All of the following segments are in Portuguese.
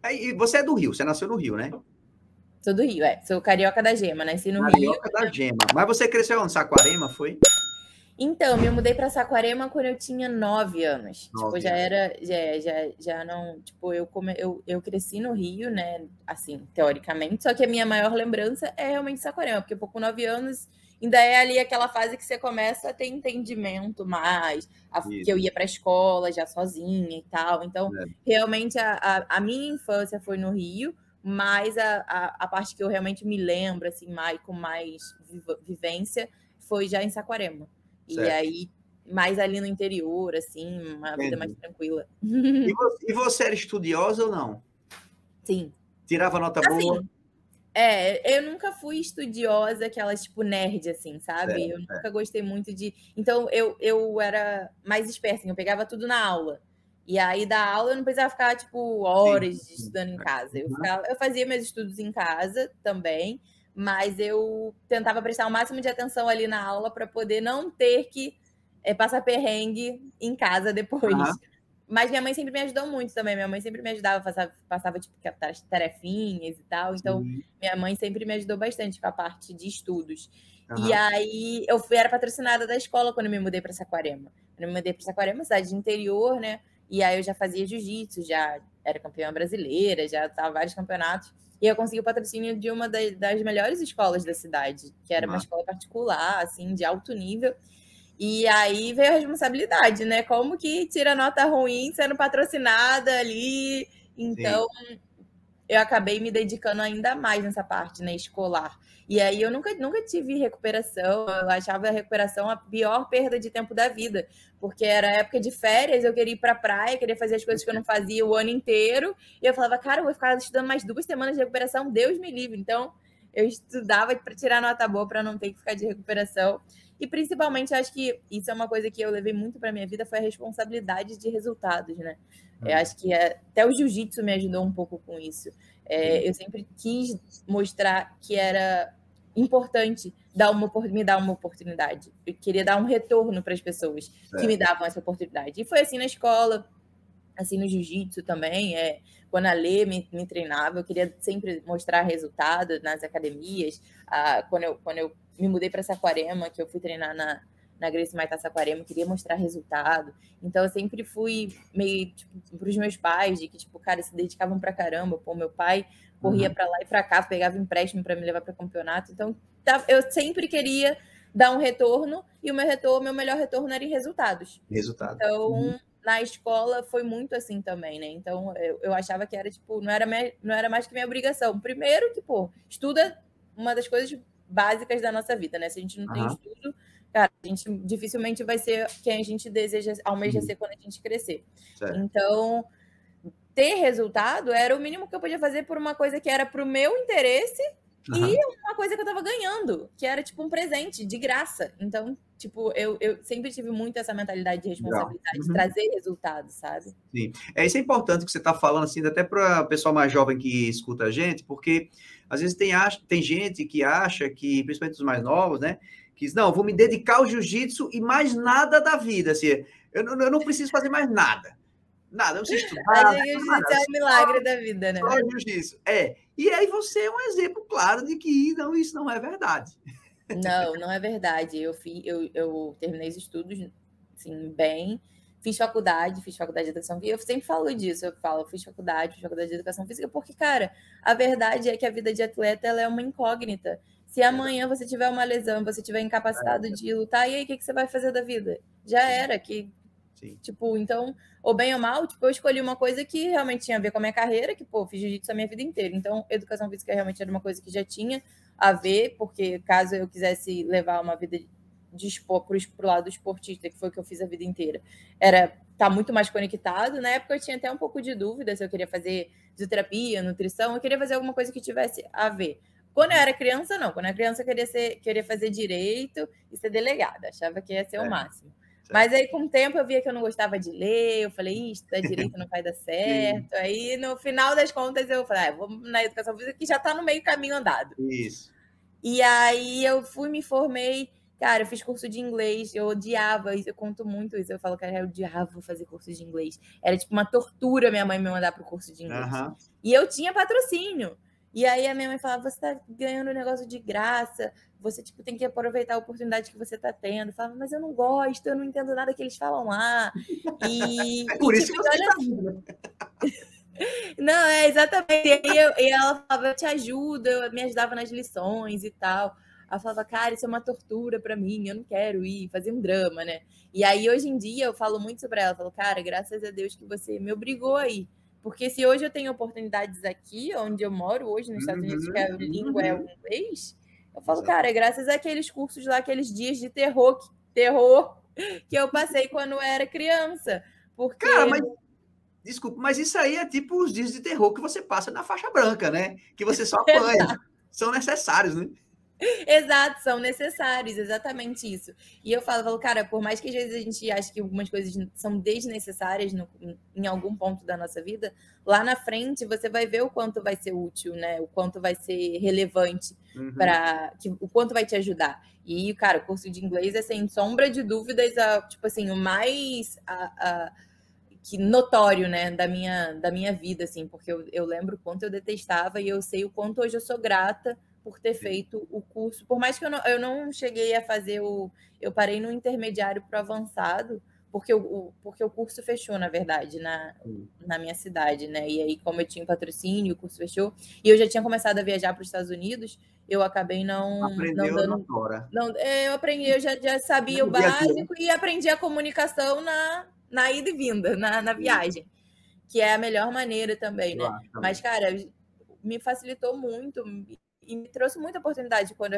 Aí, e você é do Rio, você nasceu no Rio, né? Sou do Rio, sou carioca da Gema, nasci no Rio. Carioca da Gema. Mas você cresceu onde? Saquarema, foi? Então, me mudei para Saquarema quando eu tinha 9 anos. Tipo, 9 já anos. era, já não, tipo, eu cresci no Rio, né, assim, teoricamente, só que a minha maior lembrança é realmente Saquarema, porque com 9 anos ainda é ali aquela fase que você começa a ter entendimento mais, que Isso, eu ia para a escola já sozinha e tal. Então, é. realmente, a minha infância foi no Rio, mas a parte que eu realmente me lembro, assim, mais, com mais vivência, foi já em Saquarema. E Certo. aí, mais ali no interior, assim, uma vida mais Entendi. tranquila. E você era estudiosa ou não? Sim. Tirava nota boa? Assim, eu nunca fui estudiosa, aquelas tipo nerd, assim, sabe? Certo, Eu nunca certo. gostei muito de. Então, eu era mais esperta, assim, eu pegava tudo na aula. E aí, da aula, eu não precisava ficar, tipo, Sim, horas sim. estudando em casa. Uhum. Eu fazia meus estudos em casa também, mas eu tentava prestar o máximo de atenção ali na aula para poder não ter que passar perrengue em casa Aham. depois. Mas minha mãe sempre me ajudou muito também. Minha mãe sempre me ajudava, passava tipo, tarefinhas e tal. Então, Sim. minha mãe sempre me ajudou bastante com a parte de estudos. E Aham. aí, era patrocinada da escola quando eu me mudei para Saquarema. Quando eu me mudei para Saquarema, cidade de interior, né? E aí eu já fazia jiu-jitsu, já era campeã brasileira, já estava em vários campeonatos. E eu consegui o patrocínio de uma das melhores escolas da cidade, que era uma Aham. escola particular, assim, de alto nível. E aí veio a responsabilidade, né? Como que tira nota ruim sendo patrocinada ali? Sim. Então, eu acabei me dedicando ainda mais nessa parte, né, escolar. E aí eu nunca tive recuperação, eu achava a recuperação a pior perda de tempo da vida, porque era época de férias, eu queria ir pra praia, queria fazer as coisas que eu não fazia o ano inteiro, e eu falava, cara, eu vou ficar estudando mais 2 semanas de recuperação, Deus me livre. Então, eu estudava para tirar nota boa para não ter que ficar de recuperação. E principalmente, acho que isso é uma coisa que eu levei muito para minha vida, foi a responsabilidade de resultados, né? Eu Hum. acho que até o jiu-jitsu me ajudou um pouco com isso. Sim. Eu sempre quis mostrar que era importante me dar uma oportunidade. Eu queria dar um retorno para as pessoas que me Certo. davam essa oportunidade. E foi assim na escola, assim no jiu-jitsu também. Quando a Lê me treinava, eu queria sempre mostrar resultado nas academias. Quando eu me mudei para Saquarema, que eu fui treinar na Gracie Maitá Saquarema, eu queria mostrar resultado. Então eu sempre fui meio tipo, para os meus pais, de que, tipo, cara, se dedicavam pra caramba. Pô, meu pai corria Uhum. para lá e para cá, pegava empréstimo para me levar para campeonato. Então eu sempre queria dar um retorno, e meu melhor retorno era em resultados. Resultado. Uhum. Então, na escola foi muito assim também, né? Então, eu achava que era, tipo, não era mais que minha obrigação. Primeiro que, pô, estuda uma das coisas básicas da nossa vida, né? Se a gente não tem Aham. estudo, cara, a gente dificilmente vai ser quem a gente almeja Uhum. ser quando a gente crescer. Certo. Então, ter resultado era o mínimo que eu podia fazer por uma coisa que era pro meu interesse e Aham. uma coisa que eu tava ganhando, que era tipo um presente de graça. Então, tipo, eu sempre tive muito essa mentalidade de Legal. responsabilidade, de Uhum. trazer resultado, sabe? Sim. Isso é importante que você está falando, assim, até para o pessoal mais jovem que escuta a gente, porque às vezes tem gente que acha que, principalmente os mais novos, né, que diz, não, vou me dedicar ao jiu-jitsu e mais nada da vida, assim, eu não preciso fazer mais nada, nada, eu não preciso estudar, Acho não que o nada, jiu-jitsu é o milagre da vida, só né? jiu-jitsu. E aí você é um exemplo claro de que não, isso não é verdade. Não, não é verdade. Eu terminei os estudos, assim, bem. Fiz faculdade de educação física. Eu sempre falo disso, eu fiz faculdade de educação física, porque, cara, a verdade é que a vida de atleta ela é uma incógnita. Se Verdade. amanhã você tiver uma lesão, você tiver incapacitado de lutar, e aí o que você vai fazer da vida? Já Sim, era, que sim. tipo, então, ou bem ou mal, tipo, eu escolhi uma coisa que realmente tinha a ver com a minha carreira, que, pô, fiz jiu-jitsu a minha vida inteira. Então, educação física realmente era uma coisa que já tinha a ver, porque caso eu quisesse levar uma vida pro lado esportista, que foi o que eu fiz a vida inteira, era tá muito mais conectado. Na época eu tinha até um pouco de dúvida se eu queria fazer fisioterapia, nutrição, eu queria fazer alguma coisa que tivesse a ver. Quando eu era criança, não. Quando eu era criança, eu queria fazer direito e ser delegada. Achava que ia ser o Certo, máximo. Mas certo. aí, com o tempo, eu via que eu não gostava de ler, eu falei, estudar direito não vai dar Sim, certo. Aí, no final das contas, eu falei, vou na educação física, que já está no meio caminho andado. isso. E aí, me formei, Cara, eu fiz curso de inglês, eu odiava, eu conto muito isso. Eu falo, cara, eu odiava fazer curso de inglês. Era tipo uma tortura minha mãe me mandar pro curso de inglês. E eu tinha patrocínio. E aí a minha mãe falava, você tá ganhando um negócio de graça, você tipo, tem que aproveitar a oportunidade que você tá tendo. Eu falava, mas eu não gosto, eu não entendo nada que eles falam lá. É por isso tipo, que você está vindo, né? Não, é exatamente. E ela falava, eu te ajudo, eu me ajudava nas lições e tal. Ela falava, cara, isso é uma tortura pra mim, eu não quero ir, fazer um drama, né? E aí, hoje em dia, eu falo muito sobre ela. Eu falo, cara, graças a Deus que você me obrigou a ir. Porque se hoje eu tenho oportunidades aqui, onde eu moro hoje, nos Estados Unidos, que a língua é o inglês, eu falo, cara, graças àqueles cursos lá, aqueles dias de terror que eu passei quando eu era criança. Porque... Cara, mas... Desculpa, mas isso aí é tipo os dias de terror que você passa na faixa branca, né? Que você só apanha. São necessários, né? Exato, são necessários, exatamente isso. E eu falo, cara, por mais que às vezes a gente ache que algumas coisas são desnecessárias em algum ponto da nossa vida, lá na frente você vai ver o quanto vai ser útil, né? O quanto vai ser relevante o quanto vai te ajudar. E, cara, o curso de inglês é sem sombra de dúvidas, tipo assim, o mais que notório, né, da minha vida, assim, porque eu lembro o quanto eu detestava e eu sei o quanto hoje eu sou grata por ter feito o curso. Por mais que eu não cheguei a fazer eu parei no intermediário para o avançado, porque o curso fechou, na verdade, na minha cidade, né? E aí, como eu tinha patrocínio, o curso fechou, e eu já tinha começado a viajar para os Estados Unidos, eu acabei não dando... eu aprendi, eu já sabia o básico e aprendi a comunicação na ida e vinda, na viagem, que é a melhor maneira também, né? Mas, cara, me facilitou muito e me trouxe muita oportunidade quando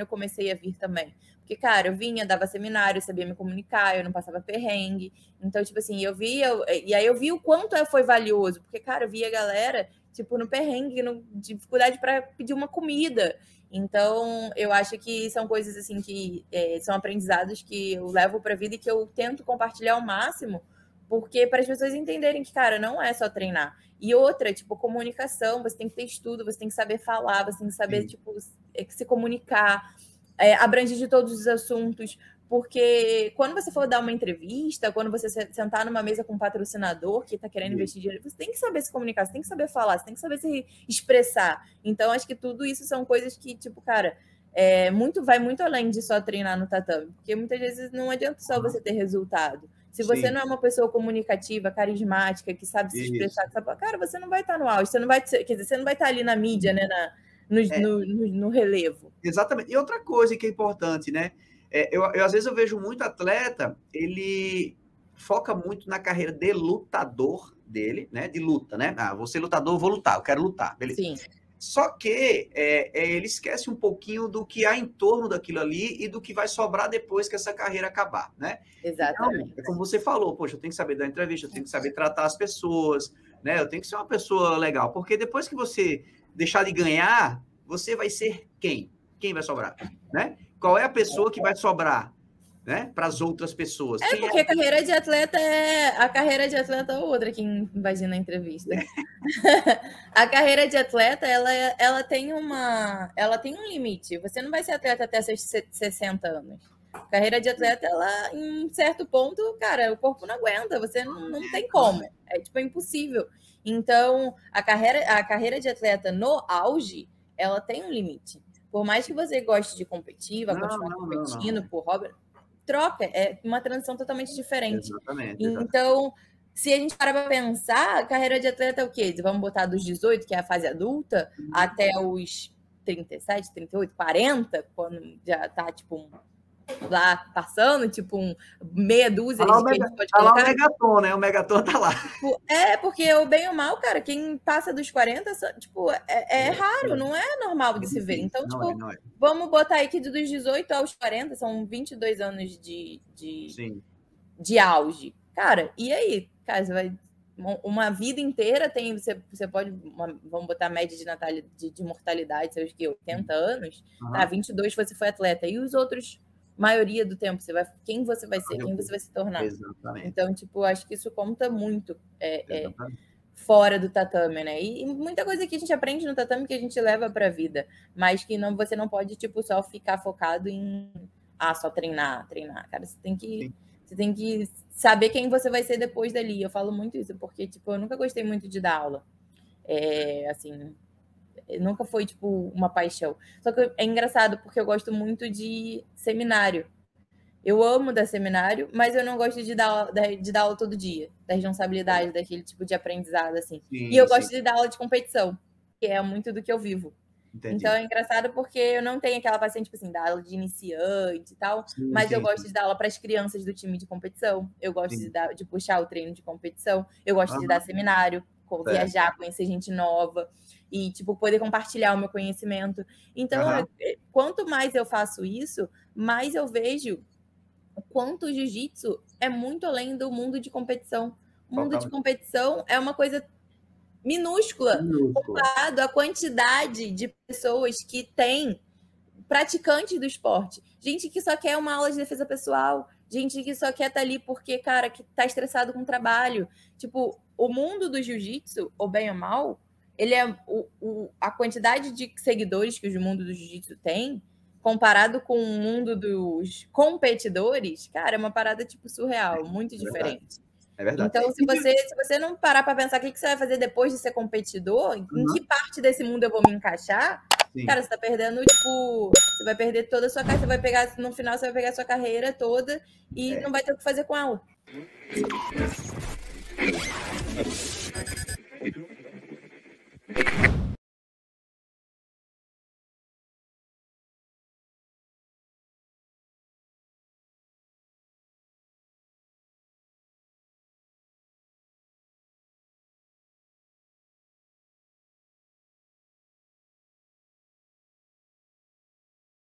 eu comecei a vir também. Porque, cara, eu vinha, dava seminário, sabia me comunicar, eu não passava perrengue. Então, tipo assim, e aí eu vi o quanto foi valioso. Porque, cara, eu via a galera, tipo, no perrengue, dificuldade para pedir uma comida. Então, eu acho que são coisas, assim, que são aprendizados que eu levo para a vida e que eu tento compartilhar ao máximo, porque para as pessoas entenderem que, cara, não é só treinar. E outra, tipo, comunicação, você tem que ter estudo, você tem que saber falar, você tem que saber, tipo, se comunicar, abranger de todos os assuntos, porque quando você for dar uma entrevista, quando você sentar numa mesa com um patrocinador que está querendo investir dinheiro, você tem que saber se comunicar, você tem que saber falar, você tem que saber se expressar. Então, acho que tudo isso são coisas que, tipo, cara, vai muito além de só treinar no tatame, porque muitas vezes não adianta só você ter resultado. Se você não é uma pessoa comunicativa, carismática, que sabe se expressar, cara, você não vai estar no auge, você não vai estar ali na mídia, né, no relevo. Exatamente. E outra coisa que é importante, né? Às vezes eu vejo muito atleta, ele foca muito na carreira de lutador dele, né? De luta, né? Ah, vou ser lutador, vou lutar, eu quero lutar, beleza. Sim. Só que ele esquece um pouquinho do que há em torno daquilo ali e do que vai sobrar depois que essa carreira acabar, né? Exatamente. Então, como você falou, poxa, eu tenho que saber dar entrevista, eu tenho que saber tratar as pessoas, né? Eu tenho que ser uma pessoa legal, porque depois que você deixar de ganhar, você vai ser quem? Quem vai sobrar, né? Qual é a pessoa que vai sobrar, né? Para as outras pessoas? Porque a carreira de atleta é outra que imagina a entrevista. A carreira de atleta, ela tem um limite. Você não vai ser atleta até seus 60 anos. A carreira de atleta, ela, em um certo ponto, cara, o corpo não aguenta, você não tem como. É tipo impossível. Então, a carreira de atleta no auge, ela tem um limite. Por mais que você goste de competir, vai continuar competindo por hobby, troca, é uma transição totalmente diferente. Exatamente. Então, se a gente parar para pensar, a carreira de atleta é o quê? Vamos botar dos 18, que é a fase adulta, até os 37, 38, 40, quando já tá, tipo, lá passando, tipo, meia dúzia de que a gente pode colocar. Tá lá o Megaton, né? O Megaton tá lá. Porque o bem ou mal, cara, quem passa dos 40, tipo, é raro, não é normal de se ver. Então, tipo, vamos botar aí que dos 18 aos 40, são 22 anos de auge. Cara, e aí? Cara, você vai... Uma vida inteira tem... Você pode... vamos botar a média de mortalidade, sei o que, 80 anos. Tá, 22 você foi atleta. E os outros... maioria do tempo, quem você vai ser, quem você vai se tornar. Exatamente. Então, tipo, acho que isso conta muito fora do tatame, né? E muita coisa que a gente aprende no tatame que a gente leva para a vida, mas que você não pode, tipo, só ficar focado em só treinar. Cara, você tem que saber quem você vai ser depois dali. Eu falo muito isso, porque, tipo, eu nunca gostei muito de dar aula. Assim, nunca foi, tipo, uma paixão. Só que é engraçado, porque eu gosto muito de seminário. Eu amo dar seminário, mas eu não gosto de dar aula todo dia, da responsabilidade, daquele tipo de aprendizado, assim. Sim, e eu gosto de dar aula de competição, que é muito do que eu vivo. Entendi. Então é engraçado porque eu não tenho aquela paciente, tipo assim, dar aula de iniciante e tal, mas eu gosto de dar aula para as crianças do time de competição, eu gosto de puxar o treino de competição, eu gosto de dar seminário, viajar, conhecer gente nova e, tipo, poder compartilhar o meu conhecimento. Então, quanto mais eu faço isso, mais eu vejo o quanto o jiu-jitsu é muito além do mundo de competição. O mundo de competição é uma coisa minúscula comparado à quantidade de pessoas que tem praticantes do esporte. Gente que só quer uma aula de defesa pessoal, gente que só quer estar ali porque, cara, que tá estressado com o trabalho. Tipo, o mundo do jiu-jitsu, ou bem ou mal, ele é a quantidade de seguidores que o mundo do jiu-jitsu tem, comparado com o mundo dos competidores, cara, é uma parada, tipo, surreal, muito diferente. É verdade. Então, se você não parar para pensar o que você vai fazer depois de ser competidor, em que parte desse mundo eu vou me encaixar, cara, você tá perdendo, tipo, você vai perder toda a sua carreira, você vai pegar, no final, você vai pegar a sua carreira toda e não vai ter o que fazer com ela.